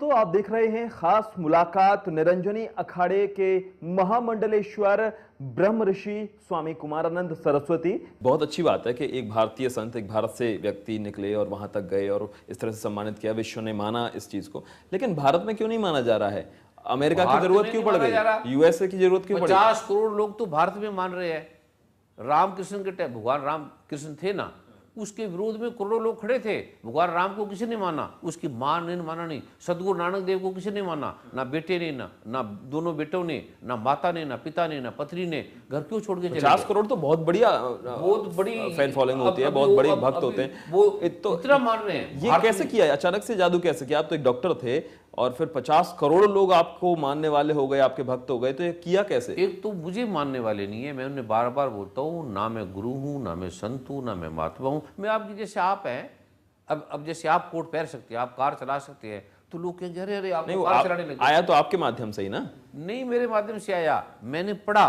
दोस्तों, आप देख रहे हैं खास मुलाकात निरंजनी अखाड़े के महामंडलेश्वर ब्रह्म ऋषि स्वामी कुमारानंद सरस्वती। बहुत अच्छी बात है कि एक भारतीय संत, एक भारत से व्यक्ति निकले और वहां तक गए और इस तरह से सम्मानित किया, विश्व ने माना इस चीज को। लेकिन भारत में क्यों नहीं माना जा रहा है? अमेरिका की जरूरत क्यों पड़ गई? यूएसए की जरूरत क्यों पड़ी? 50 करोड़ लोग तो भारत में मान रहे हैं। रामकृष्ण के टाइम भगवान राम कृष्ण थे ना, उसके विरोध में करोड़ों लोग खड़े थे। भगवान राम को किसी ने माना, उसकी मां ने माना नहीं। सदगुरु नानक देव को किसी ने माना, ना बेटे ने, ना दोनों बेटों ने, ना माता ने, ना पिता ने, ना पत्नी ने। घर क्यों छोड़ के चले? 50 करोड़ तो बहुत बढ़िया, बहुत बड़ी फैन फॉलोइंग होती है, बहुत बड़े भक्त होते हैं। वो इतना मान रहे हैं। ये कैसे किया? अचानक से जादू कैसे किया? आप तो एक डॉक्टर थे और फिर 50 करोड़ लोग आपको मानने वाले हो गए, आपके भक्त हो गए, तो ये किया कैसे? एक तो मुझे मानने वाले नहीं है, मैं उन्हें बार बार बोलता हूँ, ना मैं गुरु हूँ, ना मैं संत हूँ, ना मैं महात्मा हूँ। मैं आपकी जैसे आप हैं। अब जैसे आप कोट पहन सकते हैं, आप कार चला सकते हैं, तो लोग कहेंगे अरे अरे आप कार चलाने लगे। आया तो आपके माध्यम से ही ना? नहीं, मेरे माध्यम से आया। मैंने पढ़ा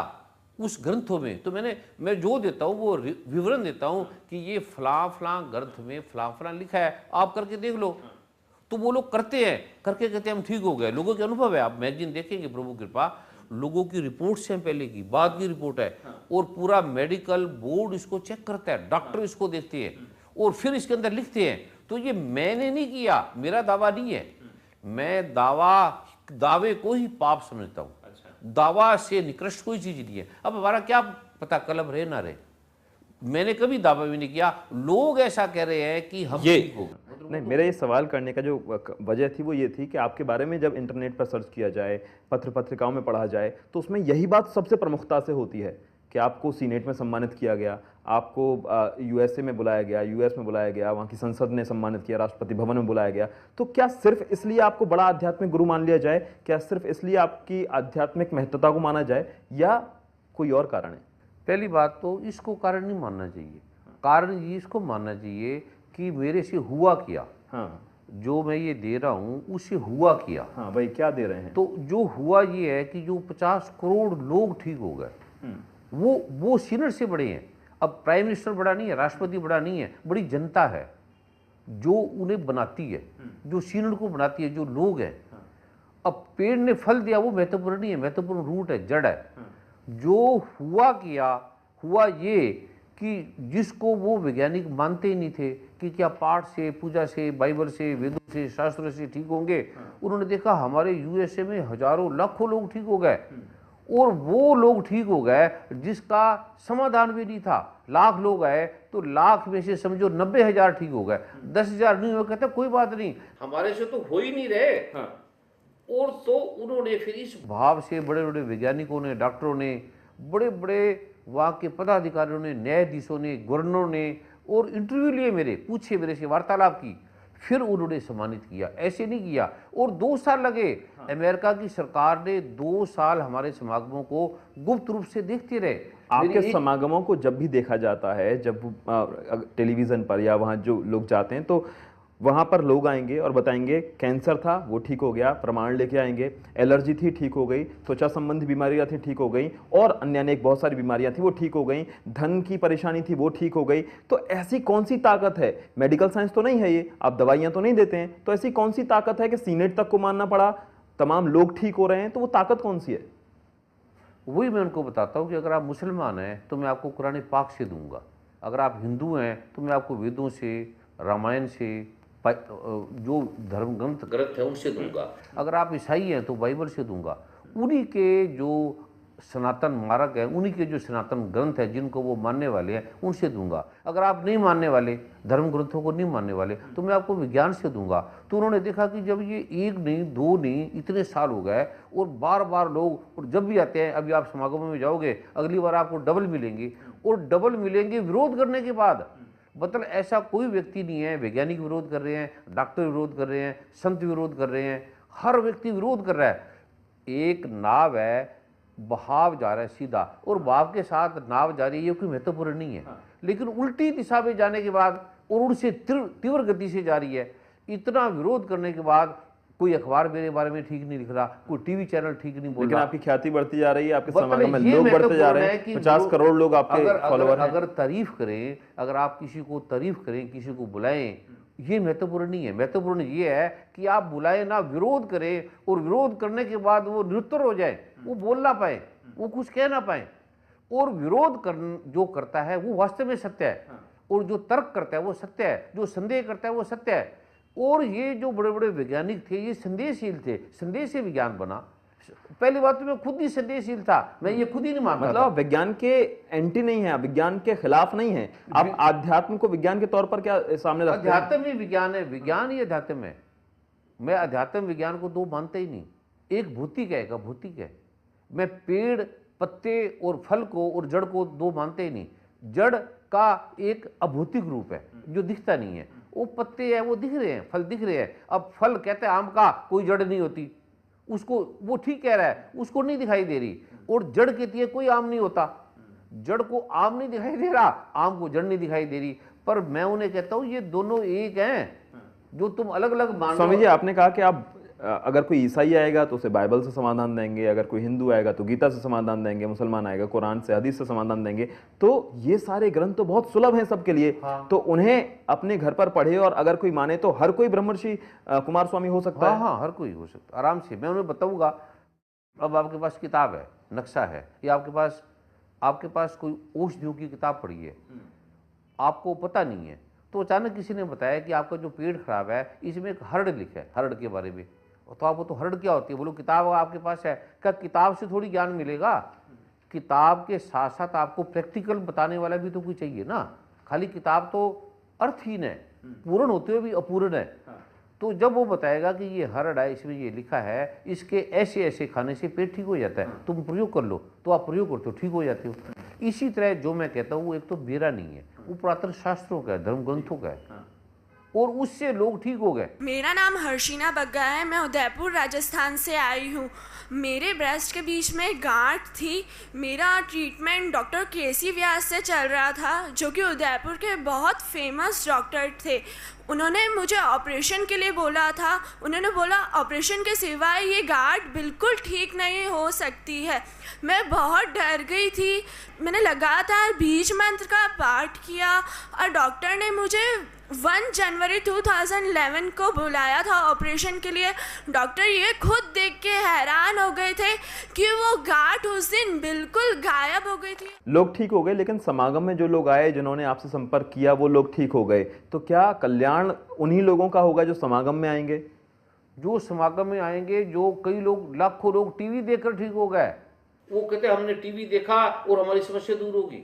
उस ग्रंथों में, तो मैं जो देता हूँ वो विवरण देता हूँ कि ये फलां फलां ग्रंथ में फलां फलां लिखा है, आप करके देख लो। तो वो लोग करते हैं, करके कहते हैं हम ठीक हो गए। लोगों के अनुभव है, आप मैगजीन देखेंगे, प्रभु कृपा, लोगों की रिपोर्ट्स हैं, पहले की बाद की रिपोर्ट है। और पूरा मेडिकल बोर्ड इसको चेक करता है, डॉक्टर इसको देखते हैं और फिर इसके अंदर लिखते हैं। तो ये मैंने नहीं किया, मेरा दावा नहीं है। मैं दावे को ही पाप समझता हूँ। दावा से निकृष्ट कोई चीज नहीं है। अब हमारा क्या पता कलम रहे ना रहे, मैंने कभी दावा भी नहीं किया। लोग ऐसा कह रहे हैं कि हम ठीक हो गए। नहीं, मेरा ये सवाल करने का जो वजह थी वो ये थी कि आपके बारे में जब इंटरनेट पर सर्च किया जाए, पत्र पत्रिकाओं में पढ़ा जाए, तो उसमें यही बात सबसे प्रमुखता से होती है कि आपको सीनेट में सम्मानित किया गया, आपको यूएसए में बुलाया गया, यूएस में बुलाया गया, वहाँ की संसद ने सम्मानित किया, राष्ट्रपति भवन में बुलाया गया। तो क्या सिर्फ इसलिए आपको बड़ा आध्यात्मिक गुरु मान लिया जाए? क्या सिर्फ इसलिए आपकी आध्यात्मिक महत्वता को माना जाए, या कोई और कारण है? पहली बात तो इसको कारण नहीं मानना चाहिए। कारण ये इसको मानना चाहिए कि मेरे से हुआ क्या। हाँ, जो मैं ये दे रहा हूँ उससे हुआ क्या। हाँ भाई, क्या दे रहे हैं? तो जो हुआ ये है कि जो 50 करोड़ लोग ठीक हो गए, वो सीनियर से बड़े हैं। अब प्राइम मिनिस्टर बड़ा नहीं है, राष्ट्रपति बड़ा नहीं है, बड़ी जनता है जो उन्हें बनाती है, जो सीनियर को बनाती है, जो लोग हैं। अब पेड़ ने फल दिया वो महत्वपूर्ण नहीं है, महत्वपूर्ण रूट है, जड़ है। जो हुआ क्या, हुआ ये कि जिसको वो वैज्ञानिक मानते ही नहीं थे कि क्या पाठ से, पूजा से, बाइबल से, वेदों से, शास्त्रों से ठीक होंगे, उन्होंने देखा हमारे यूएसए में हजारों लाखों लोग ठीक हो गए। और वो लोग ठीक हो गए जिसका समाधान भी नहीं था। लाख लोग आए तो लाख में से समझो 90,000 ठीक हो गए, 10,000 नहीं हो, कहते कोई बात नहीं, हमारे से तो हो ही नहीं रहे। और तो उन्होंने फिर इस भाव से बड़े बड़े वैज्ञानिकों ने, डॉक्टरों ने, बड़े बड़े वहाँ के पदाधिकारियों ने, न्यायाधीशों ने, गवर्नरों ने, और इंटरव्यू लिए, मेरे पूछे, मेरे से वार्तालाप की, फिर उन्होंने सम्मानित किया। ऐसे नहीं किया। और 2 साल लगे। अमेरिका की सरकार ने 2 साल हमारे समागमों को गुप्त रूप से देखते रहे। आपके समागमों को जब भी देखा जाता है, जब टेलीविजन पर या वहाँ जो लोग जाते हैं, तो वहाँ पर लोग आएंगे और बताएंगे कैंसर था वो ठीक हो गया, प्रमाण लेके आएंगे, एलर्जी थी ठीक हो गई, त्वचा संबंधी बीमारियाँ थी ठीक हो गई, और अन्य अनेक बहुत सारी बीमारियाँ थी वो ठीक हो गई, धन की परेशानी थी वो ठीक हो गई। तो ऐसी कौन सी ताकत है? मेडिकल साइंस तो नहीं है ये, आप दवाइयाँ तो नहीं देते हैं, तो ऐसी कौन सी ताकत है कि सीनेट तक को मानना पड़ा, तमाम लोग ठीक हो रहे हैं? तो वो ताकत कौन सी है? वही मैं उनको बताता हूँ कि अगर आप मुसलमान हैं तो मैं आपको कुरान पाक से दूंगा, अगर आप हिंदू हैं तो मैं आपको वेदों से, रामायण से, जो धर्म ग्रंथ है उनसे दूंगा, अगर आप ईसाई हैं तो बाइबल से दूंगा। उन्हीं के जो सनातन मार्ग है, उन्हीं के जो सनातन ग्रंथ है जिनको वो मानने वाले हैं, उनसे दूंगा। अगर आप नहीं मानने वाले, धर्म ग्रंथों को नहीं मानने वाले, तो मैं आपको विज्ञान से दूंगा। तो उन्होंने देखा कि जब ये 1 नहीं 2 नहीं इतने साल हो गए और बार बार लोग, और जब भी आते हैं, अभी आप समागमों में जाओगे, अगली बार आपको डबल मिलेंगे, और डबल मिलेंगे विरोध करने के बाद। मतलब ऐसा कोई व्यक्ति नहीं है, वैज्ञानिक विरोध कर रहे हैं, डॉक्टर विरोध कर रहे हैं, संत विरोध कर रहे हैं, हर व्यक्ति विरोध कर रहा है। एक नाव है, बहाव जा रहा है सीधा, और बहाव के साथ नाव जा रही है, ये कोई महत्वपूर्ण नहीं है। लेकिन उल्टी दिशा में जाने के बाद और उनसे तीव्र गति से जा रही है, इतना विरोध करने के बाद कोई अखबार मेरे बारे में ठीक नहीं लिख रहा, कोई टीवी चैनल ठीक नहीं बोल रहा। लेकिन आपकी ख्याति बढ़ती जा रही है, आपके समागम में लोग बढ़ते जा रहे हैं, 50 करोड़ लोग आपके फॉलोअर हैं। अगर तारीफ करें, अगर आप किसी को तारीफ करें, किसी को बुलाएं, ये महत्वपूर्ण नहीं है। महत्वपूर्ण ये है कि आप बुलाए ना, विरोध करें, और विरोध करने के बाद वो निरुत्तर हो जाए, वो बोल ना पाए, वो कुछ कह ना पाए। और विरोध जो करता है वो वास्तव में सत्य है, और जो तर्क करता है वो सत्य है, जो संदेह करता है वो सत्य है। और ये जो बड़े बड़े वैज्ञानिक थे ये संदेहशील थे, संदेह से विज्ञान बना। पहली बात तो मैं खुद ही संदेहशील था, मैं ये खुद ही नहीं मानता। मतलब विज्ञान के एंटी नहीं है, विज्ञान के खिलाफ नहीं है, आप आध्यात्म को विज्ञान के तौर पर क्या सामने रखते हैं? अध्यात्म ही विज्ञान है, विज्ञान ही अध्यात्म है। मैं अध्यात्म विज्ञान को दो मानता ही नहीं। एक भौतिक है, एक अभौतिक है। मैं पेड़, पत्ते और फल को और जड़ को दो मानते ही नहीं। जड़ का एक अभौतिक रूप है जो दिखता नहीं है। वो पत्ते हैं, वो दिख रहे हैं, फल दिख रहे हैं। अब फल कहते हैं आम का कोई जड़ नहीं होती, उसको वो ठीक कह रहा है, उसको नहीं दिखाई दे रही। और जड़ कहती है कोई आम नहीं होता, जड़ को आम नहीं दिखाई दे रहा, आम को जड़ नहीं दिखाई दे रही। पर मैं उन्हें कहता हूं ये दोनों एक हैं, जो तुम अलग अलग मान। स्वामी जी, आपने कहा कि आप अगर कोई ईसाई आएगा तो उसे बाइबल से समाधान देंगे, अगर कोई हिंदू आएगा तो गीता से समाधान देंगे, मुसलमान आएगा कुरान से, हदीस से समाधान देंगे। तो ये सारे ग्रंथ तो बहुत सुलभ हैं सबके लिए। तो उन्हें अपने घर पर पढ़े, और अगर कोई माने तो हर कोई ब्रह्मर्षि कुमार स्वामी हो सकता है। हाँ, हर कोई हो सकता, आराम से। मैं उन्हें बताऊंगा। अब आपके पास किताब है, नक्शा है, या आपके पास कोई औषधियों की किताब पढ़ी है, आपको पता नहीं है, तो अचानक किसी ने बताया कि आपका जो पेट खराब है इसमें एक हर्ड लिखा है, हर्ड के बारे में। तो आपको तो हर्ड क्या होती है? बोलो किताब आपके पास है, क्या किताब से थोड़ी ज्ञान मिलेगा? किताब के साथ साथ आपको प्रैक्टिकल बताने वाला भी तो कोई चाहिए ना। खाली किताब तो अर्थहीन है, पूर्ण होते हुए भी अपूर्ण है। तो जब वो बताएगा कि ये हर्ड है, इसमें ये लिखा है, इसके ऐसे ऐसे खाने से पेट ठीक हो जाता है, तुम प्रयोग कर लो, तो आप प्रयोग करते हो, ठीक हो जाते हो। इसी तरह जो मैं कहता हूँ वो एक तो मेरा नहीं है, वो पुरातन शास्त्रों का है, धर्म ग्रंथों का है, और उससे लोग ठीक हो गए। मेरा नाम हर्षिना बग्गा है, मैं उदयपुर राजस्थान से आई हूँ। मेरे ब्रेस्ट के बीच में गांठ थी। मेरा ट्रीटमेंट डॉक्टर केसी व्यास से चल रहा था, जो कि उदयपुर के बहुत फेमस डॉक्टर थे। उन्होंने मुझे ऑपरेशन के लिए बोला था। उन्होंने बोला ऑपरेशन के सिवाय ये गांठ बिल्कुल ठीक नहीं हो सकती है। मैं बहुत डर गई थी। मैंने लगातार बीज मंत्र का पाठ किया, और डॉक्टर ने मुझे 1 जनवरी 2011 को बुलाया था ऑपरेशन के लिए। डॉक्टर ये खुद देख के हैरान हो गए थे कि वो गांठ उस दिन बिल्कुल गायब हो गई थी। लोग ठीक हो गए, लेकिन समागम में जो लोग आए, जिन्होंने आपसे संपर्क किया, वो लोग ठीक हो गए। तो क्या कल्याण उन्हीं लोगों का होगा जो समागम में आएंगे? जो समागम में आएंगे, जो कई लोग, लाखों लोग टीवी देखकर ठीक हो गए, वो कहते हमने टीवी देखा और हमारी समस्या दूर होगी।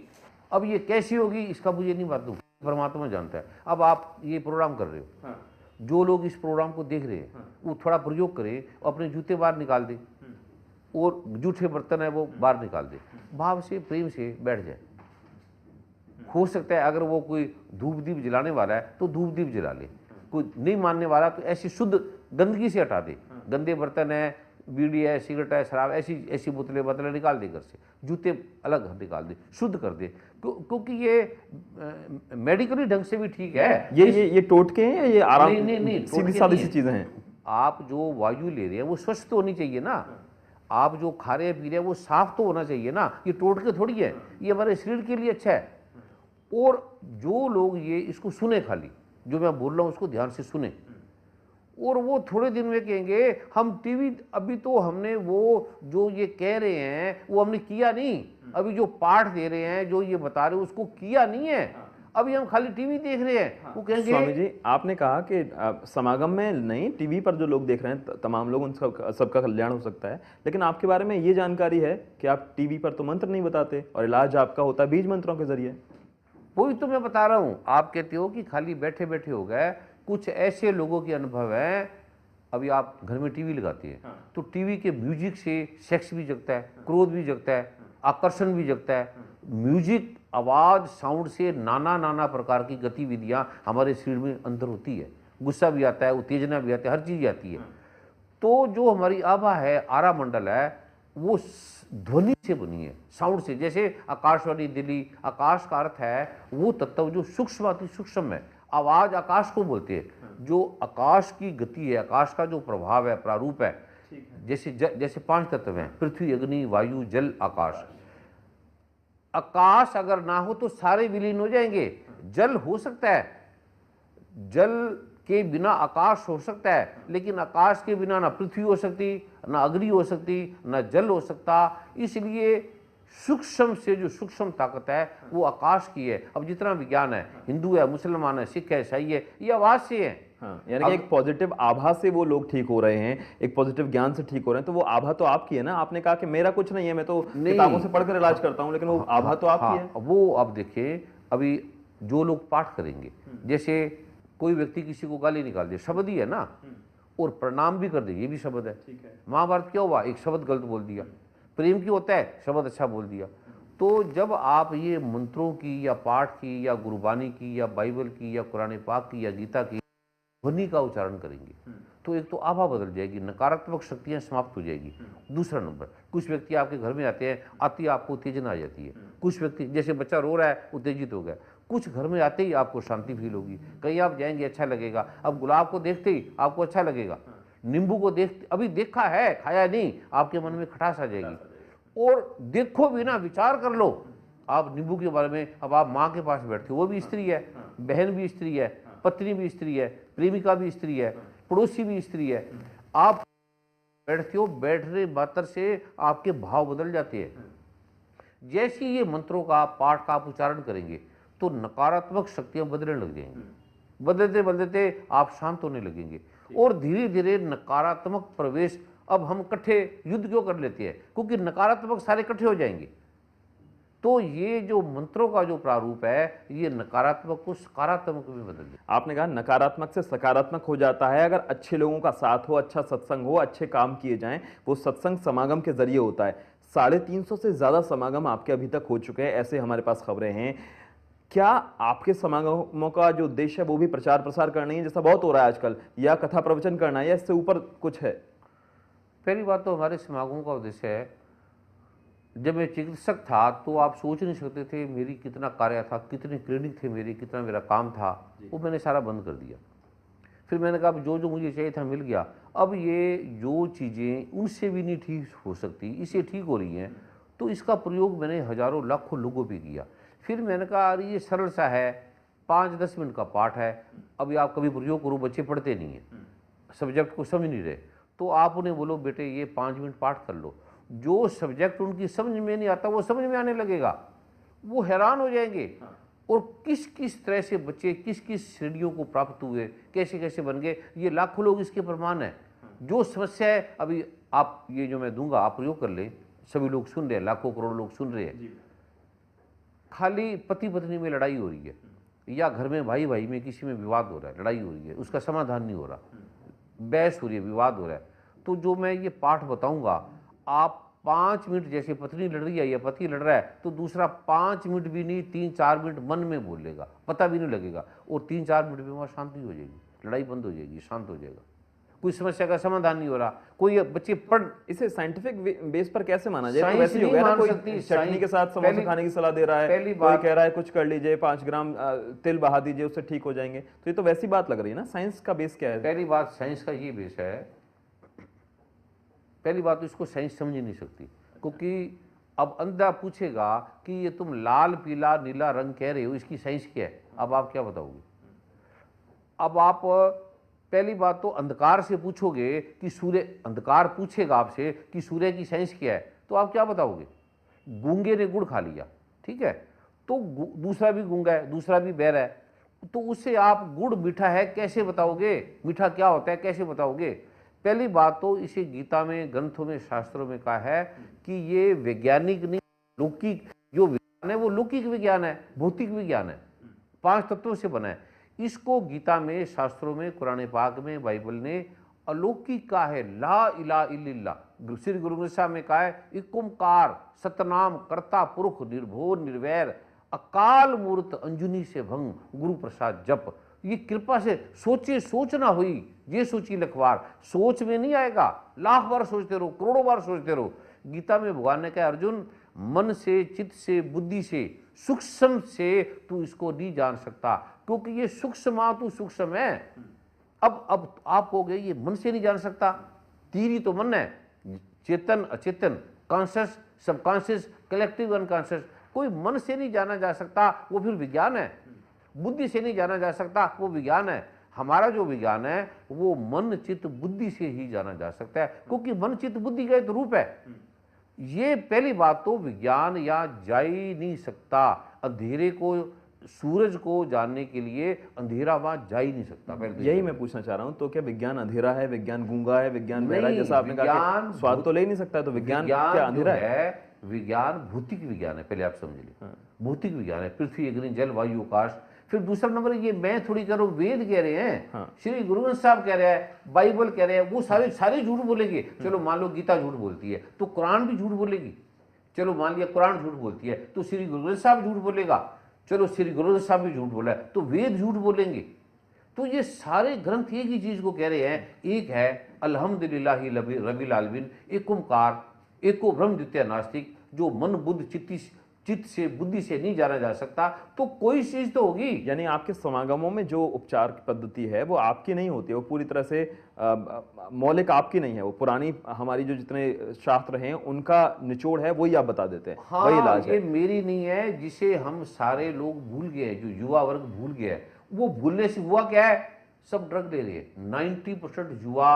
अब ये कैसी होगी इसका मुझे नहीं मालूम, परमात्मा जानता है। अब आप ये प्रोग्राम कर रहे हो, जो लोग इस प्रोग्राम को देख रहे हैं वो थोड़ा प्रयोग करें, अपने जूते बाहर निकाल दे, और जूठे बर्तन है वो बाहर निकाल दे, भाव से, प्रेम से बैठ जाए। हो सकता है अगर वो कोई धूप दीप जलाने वाला है तो धूप दीप जला ले, कोई नहीं मानने वाला तो ऐसी शुद्ध गंदगी से हटा दे। गंदे बर्तन है, बीड़ी है, सिगरेट है, शराब, ऐसी बोतलें निकाल दे घर से, जूते अलग निकाल दे, शुद्ध कर दे। क्योंकि ये मेडिकली ढंग से भी ठीक है। ये टोटके हैं या ये आराम? नहीं, सीधी सादी सी चीजें हैं। आप जो वायु ले रहे हैं वो स्वच्छ तो होनी चाहिए ना। आप जो खा रहे हैं पी रहे हैं वो साफ तो होना चाहिए ना। ये टोटके थोड़ी है, ये हमारे शरीर के लिए अच्छा है। और जो लोग ये इसको सुने, खाली जो मैं बोल रहा हूँ उसको ध्यान से सुने, और वो थोड़े दिन में कहेंगे हम टीवी, अभी तो हमने वो जो ये कह रहे हैं वो हमने किया नहीं, अभी जो पाठ दे रहे हैं, जो ये बता रहे हैं उसको किया नहीं है, अभी हम खाली टीवी देख रहे हैं। वो कहेंगे। स्वामी जी, आपने कहा कि समागम में नहीं, टीवी पर जो लोग देख रहे हैं तमाम लोग, उन सबका कल्याण हो सकता है, लेकिन आपके बारे में ये जानकारी है कि आप टीवी पर तो मंत्र नहीं बताते और इलाज आपका होता है बीज मंत्रों के जरिए। वही तो मैं बता रहा हूँ। आप कहते हो कि खाली बैठे बैठे हो गए। कुछ ऐसे लोगों के अनुभव है, अभी आप घर में टीवी लगाते हैं तो टीवी के म्यूजिक से सेक्स भी जगता है, क्रोध भी जगता है, आकर्षण भी जगता है। म्यूजिक, आवाज, साउंड से नाना प्रकार की गतिविधियां हमारे शरीर में अंदर होती है। गुस्सा भी आता है, उत्तेजना भी आती है, हर चीज आती है। तो जो हमारी आभा है, आरा मंडल है, वो ध्वनि से बनी है, साउंड से। जैसे आकाशवाणी दिल्ली, आकाश का अर्थ है वो तत्व जो सूक्ष्म अति सूक्ष्म है। आवाज आकाश को बोलते हैं, जो आकाश की गति है, आकाश का जो प्रभाव है, प्रारूप है। जैसे 5 तत्व हैं, पृथ्वी, अग्नि, वायु, जल, आकाश। आकाश अगर ना हो तो सारे विलीन हो जाएंगे। जल हो सकता है, जल के बिना आकाश हो सकता है, लेकिन आकाश के बिना ना पृथ्वी हो सकती, ना अग्नि हो सकती, ना जल हो सकता। इसलिए सूक्ष्म से जो सूक्ष्म ताकत है वो आकाश की है। अब जितना विज्ञान है, हिंदू है, मुसलमान है, सिख है, ईसाई है, ये आवाज से है। हाँ, यानी कि एक पॉजिटिव आभा से वो लोग ठीक हो रहे हैं, एक पॉजिटिव ज्ञान से ठीक हो रहे हैं, तो वो आभा तो आपकी है ना। आपने कहा कि मेरा कुछ नहीं है, मैं तो किताबों से पढ़कर इलाज करता हूँ, लेकिन वो आभा तो आपकी है। वो अब देखिए, अभी जो लोग पाठ करेंगे, जैसे कोई व्यक्ति किसी को गाली निकाल दे, शब्द ही है ना, और प्रणाम भी कर दे, ये भी शब्द है। महाभारत क्या हुआ, एक शब्द गलत बोल दिया। प्रेम की होता है, शब्द अच्छा बोल दिया। तो जब आप ये मंत्रों की या पाठ की या गुरबानी की या बाइबल की या कुरान पाक की या गीता की ध्वनि का उच्चारण करेंगे, तो एक तो आभा बदल जाएगी, नकारात्मक शक्तियां समाप्त हो जाएगी। दूसरा नंबर, कुछ व्यक्ति आपके घर में आते हैं, आती आपको उत्तेजना आ जाती है। कुछ व्यक्ति, जैसे बच्चा रो रहा है, उत्तेजित हो गया, कुछ घर में आते ही आपको शांति फील होगी, कहीं आप जाएंगे अच्छा लगेगा। अब गुलाब को देखते ही आपको अच्छा लगेगा, नींबू को देखते, अभी देखा है खाया नहीं, आपके मन में खटास आ जाएगी। और देखो भी ना, विचार कर लो आप नींबू के बारे में। अब आप माँ के पास बैठते हो, वो भी स्त्री है, बहन भी स्त्री है, पत्नी भी स्त्री है, प्रेमिका भी स्त्री है, पड़ोसी भी स्त्री है। आप बैठते हो, बैठने मात्र से आपके भाव बदल जाते हैं। जैसे ये मंत्रों का पाठ का आप उच्चारण करेंगे तो नकारात्मक शक्तियां बदलने लग जाएंगी। बदलते बदलते आप शांत होने लगेंगे, और धीरे धीरे नकारात्मक प्रवेश, अब हम इकट्ठे युद्ध क्यों कर लेते हैं, क्योंकि नकारात्मक सारे इकट्ठे हो जाएंगे। तो ये जो मंत्रों का जो प्रारूप है, ये नकारात्मक को सकारात्मक में बदल देता है। आपने कहा नकारात्मक से सकारात्मक हो जाता है अगर अच्छे लोगों का साथ हो, अच्छा सत्संग हो, अच्छे काम किए जाएं। वो सत्संग समागम के जरिए होता है। 350 से ज्यादा समागम आपके अभी तक हो चुके हैं, ऐसे हमारे पास खबरें हैं। क्या आपके समागमों का जो उद्देश्य है वो भी प्रचार प्रसार करना है, जैसा बहुत हो रहा है आजकल, या कथा प्रवचन करना है, या इससे ऊपर कुछ है? पहली बात तो हमारे समागमों का उद्देश्य है, जब मैं चिकित्सक था तो आप सोच नहीं सकते थे मेरी कितना कार्य था, कितने क्लिनिक थे मेरे, कितना मेरा काम था, वो मैंने सारा बंद कर दिया। फिर मैंने कहा अब जो जो मुझे चाहिए था मिल गया। अब ये जो चीज़ें उनसे भी नहीं ठीक हो सकती, इसे ठीक हो रही हैं, तो इसका प्रयोग मैंने हजारों लाखों लोगों पे किया। फिर मैंने कहा अरे ये सरल सा है, 5-10 मिनट का पाठ है, अभी आप कभी प्रयोग करो, बच्चे पढ़ते नहीं हैं, सब्जेक्ट को समझ नहीं रहे, तो आप उन्हें बोलो बेटे ये 5 मिनट पाठ कर लो। जो सब्जेक्ट उनकी समझ में नहीं आता वो समझ में आने लगेगा, वो हैरान हो जाएंगे। और किस किस तरह से बच्चे किस किस श्रेणियों को प्राप्त हुए, कैसे कैसे बन गए, ये लाखों लोग इसके प्रमाण हैं। जो समस्या है, अभी आप ये जो मैं दूंगा आप प्रयोग कर लें, सभी लोग सुन रहे हैं, लाखों करोड़ लोग सुन रहे हैं। खाली पति पत्नी में लड़ाई हो रही है, या घर में भाई भाई में किसी में विवाद हो रहा है, लड़ाई हो रही है, उसका समाधान नहीं हो रहा, बहस हो रही है, विवाद हो रहा है, तो जो मैं ये पाठ बताऊंगा, आप 5 मिनट, जैसे पत्नी लड़ रही है या पति लड़ रहा है, तो दूसरा 5 मिनट भी नहीं 3-4 मिनट मन में बोलेगा, पता भी नहीं लगेगा, और 3-4 मिनट में वहाँ शांति हो जाएगी, लड़ाई बंद हो जाएगी, शांत हो जाएगा, कोई समस्या का समाधान नहीं हो रहा। कोई बच्चे पढ़, इसे साइंटिफिक बेस पर कैसे माना जाए? तो वैसे ही हो गया ना, कोई चटनी के साथ समोसा खाने की सलाह दे रहा है, कोई कह रहा है कुछ कर लीजिए, 5 ग्राम तिल बहा दीजिए, उससे ठीक हो जाएंगे, तो ये तो वैसी बात लग रही है ना। साइंस का बेस क्या है? पहली बात साइंस का ये बेस है, पहली बात तो इसको साइंस समझ नहीं सकती, क्योंकि अब अंधा पूछेगा कि ये तुम लाल पीला नीला रंग कह रहे हो, इसकी साइंस क्या है, अब आप क्या बताओगे? अब आप पहली बात तो अंधकार से पूछोगे कि सूर्य, अंधकार पूछेगा आपसे कि सूर्य की साइंस क्या है, तो आप क्या बताओगे? गूंगे ने गुड़ खा लिया, ठीक है, तो दूसरा भी गूंगा है, दूसरा भी बहरा है, तो उससे आप गुड़ मीठा है कैसे बताओगे, मीठा क्या होता है कैसे बताओगे? पहली बात तो इसे गीता में, ग्रंथों में, शास्त्रों में कहा है कि ये वैज्ञानिक नहीं, लौकिक, जो विज्ञान है वो लौकिक विज्ञान है, भौतिक विज्ञान है, 5 तत्वों से बना है। इसको गीता में, शास्त्रों में, कुरान पाक में, बाइबल ने अलौकिक कहा है, ला इलाहा इल्लल्लाह। श्री गुरु ग्रंथ साहब में कहा है एक ओंकार सतनाम कर्ता पुरुष निर्भोर निर्वैर अकाल मूर्त अंजुनी से भंग गुरु प्रसाद जप। ये कृपा से सोचे, सोचना हुई ये सोची लखवार, सोच में नहीं आएगा, लाख बार सोचते रहो, करोड़ों बार सोचते रहो। गीता में भगवान ने कहा अर्जुन, मन से, चित्त से, बुद्धि से, सूक्ष्म से तू इसको नहीं जान सकता, क्योंकि ये सूक्ष्म तू सूक्ष्म है। अब आप कहोगे ये मन से नहीं जान सकता, तीन तो मन है, चेतन अचेतन, कॉन्शियस सबकॉन्शियस, कलेक्टिव अनकॉन्शियस, कोई मन से नहीं जाना जा सकता, वो फिर विज्ञान है। बुद्धि से नहीं जाना जा सकता, वो विज्ञान है। हमारा जो विज्ञान है वो मन चित्त बुद्धि से ही जाना जा सकता है, क्योंकि मन चित्त बुद्धि का एक रूप है। ये पहली बात तो विज्ञान या जा ही नहीं सकता। अंधेरे को, सूरज को जानने के लिए अंधेरा वहां जा ही नहीं सकता। पहले तो यही मैं पूछना चाह रहा हूं, तो क्या विज्ञान अंधेरा है, विज्ञान गूंगा है, विज्ञान बहरा है? जैसा आपने कहा कि स्वाद तो ले नहीं सकता, तो विज्ञान क्या अंधेरा है? विज्ञान भौतिक विज्ञान है, पहले आप समझ लीजिए। भौतिक विज्ञान है, पृथ्वी अग्नि जल वायु आकाश। फिर दूसरा नंबर ये मैं थोड़ी कह रहा हूँ, वेद कह रहे हैं, श्री गुरु ग्रंथ साहब कह रहे हैं, बाइबल कह रहे हैं, वो सारे झूठ बोलेंगे। चलो मान लो गीता झूठ बोलती है तो कुरान भी झूठ बोलेगी। चलो मान लिया कुरान झूठ बोलती है तो श्री गुरु ग्रंथ साहब झूठ बोलेगा। चलो श्री गुरु ग्रंथ साहब भी झूठ बोला है तो वेद झूठ बोलेंगे। तो ये सारे ग्रंथ एक ही चीज को कह रहे हैं, एक है अल्हम्दुलिल्लाहि रब्बिल आलमीन, एक ओंकार, एको ब्रह्म द्वितीय नास्तिक, जो मन बुद्ध चित्त से बुद्धि से नहीं जाना जा सकता। तो कोई चीज तो होगी। यानी आपके समागमों में जो उपचार की पद्धति है वो आपकी नहीं होती है, वो पूरी तरह से मौलिक आपकी नहीं है, वो पुरानी हमारी जो जितने शास्त्र हैं उनका निचोड़ है, वही आप बता देते हैं। हाँ, वही इलाज ये है। मेरी नहीं है, जिसे हम सारे लोग भूल गए हैं, जो युवा वर्ग भूल गया है। वो भूलने से हुआ क्या है, सब ड्रग ले रहे हैं। 90% युवा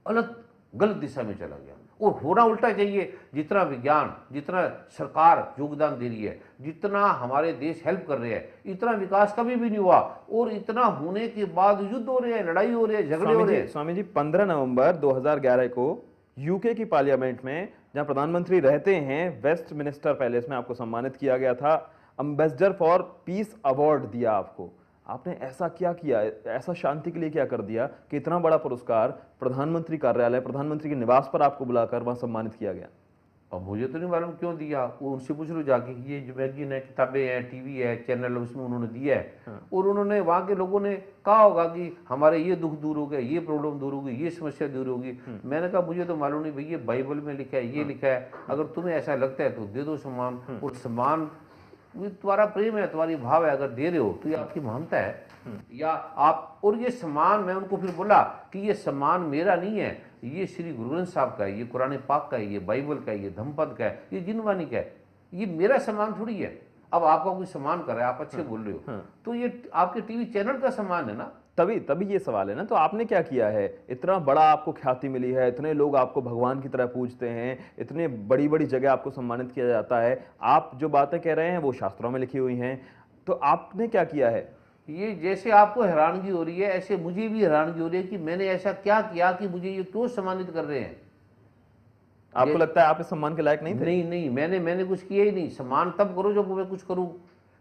गलत दिशा में चला गया, और होना उल्टा चाहिए। जितना विज्ञान, जितना सरकार योगदान दे रही है, जितना हमारे देश हेल्प कर रहे हैं, इतना विकास कभी भी नहीं हुआ। और इतना होने के बाद युद्ध हो रहे हैं, लड़ाई हो रही है, झगड़े हो रहे हैं। स्वामी जी 15 नवंबर 2011 को यूके की पार्लियामेंट में, जहां प्रधानमंत्री रहते हैं, वेस्टमिनिस्टर पैलेस में आपको सम्मानित किया गया था। एम्बेसडर फॉर पीस अवार्ड दिया आपको। आपने ऐसा क्या किया, ऐसा शांति के लिए क्या कर दिया कि इतना बड़ा पुरस्कार प्रधानमंत्री कार्यालय, प्रधानमंत्री के निवास पर आपको बुलाकर वहां सम्मानित किया गया? अब मुझे तो नहीं मालूम क्यों दिया, वो उनसे पूछ लो जाके। ये जो मैगजीन है, किताबें हैं, टीवी है, चैनल, उसमें उन्होंने दिया है। और उन्होंने वहाँ के लोगों ने कहा होगा कि हमारे ये दुख दूर हो गए, ये प्रॉब्लम दूर होगी, ये समस्या दूर होगी। मैंने कहा मुझे तो मालूम नहीं भाई, ये बाइबल में लिखा है, ये लिखा है, अगर तुम्हें ऐसा लगता है तो दे दो सम्मान। और सम्मान तुम्हारा प्रेम है, तुम्हारी भाव है, अगर दे रहे हो तो ये आपकी महानता है। या आप, और ये सम्मान, मैं उनको फिर बोला कि ये सम्मान मेरा नहीं है, ये श्री गुरु ग्रंथ साहब का है, ये कुरान पाक का है, ये बाइबल का है, ये धम्मपद का है, ये जिनवानी का है, ये मेरा सम्मान थोड़ी है। अब आपका कोई सम्मान कर रहा है, आप अच्छे बोल रहे हो, तो ये आपके टीवी चैनल का सम्मान है ना। तभी ये सवाल है ना। तो आपने क्या किया है? इतना बड़ा आपको ख्याति मिली है, इतने लोग आपको भगवान की तरह पूजते हैं, इतने बड़ी बड़ी जगह आपको सम्मानित किया जाता है, आप जो बातें कह रहे हैं वो शास्त्रों में लिखी हुई हैं, तो आपने क्या किया है? ये जैसे आपको हैरानगी हो रही है, ऐसे मुझे भी हैरानगी हो रही है कि मैंने ऐसा क्या किया कि मुझे ये क्यों सम्मानित कर रहे हैं। आपको लगता है आप इस सम्मान के लायक नहीं थे? नहीं, मैंने कुछ किया ही नहीं। सम्मान तब करो जब मैं कुछ करूं।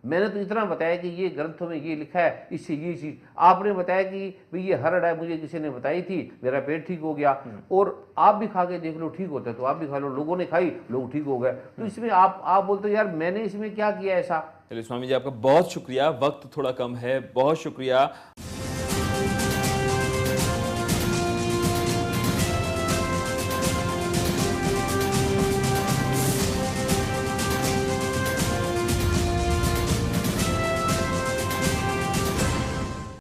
मैंने तो इतना बताया कि ये ग्रंथों में ये लिखा है, इससे ये चीज। आपने बताया कि भाई ये हरड़ है, मुझे किसी ने बताई थी, मेरा पेट ठीक हो गया, और आप भी खा के देख लो ठीक होता है तो आप भी खा लो। लोगों ने खाई, लोग ठीक हो गए। तो इसमें आप बोलते हो यार मैंने इसमें क्या किया ऐसा। चलिए स्वामी जी, आपका बहुत शुक्रिया। वक्त थोड़ा कम है, बहुत शुक्रिया।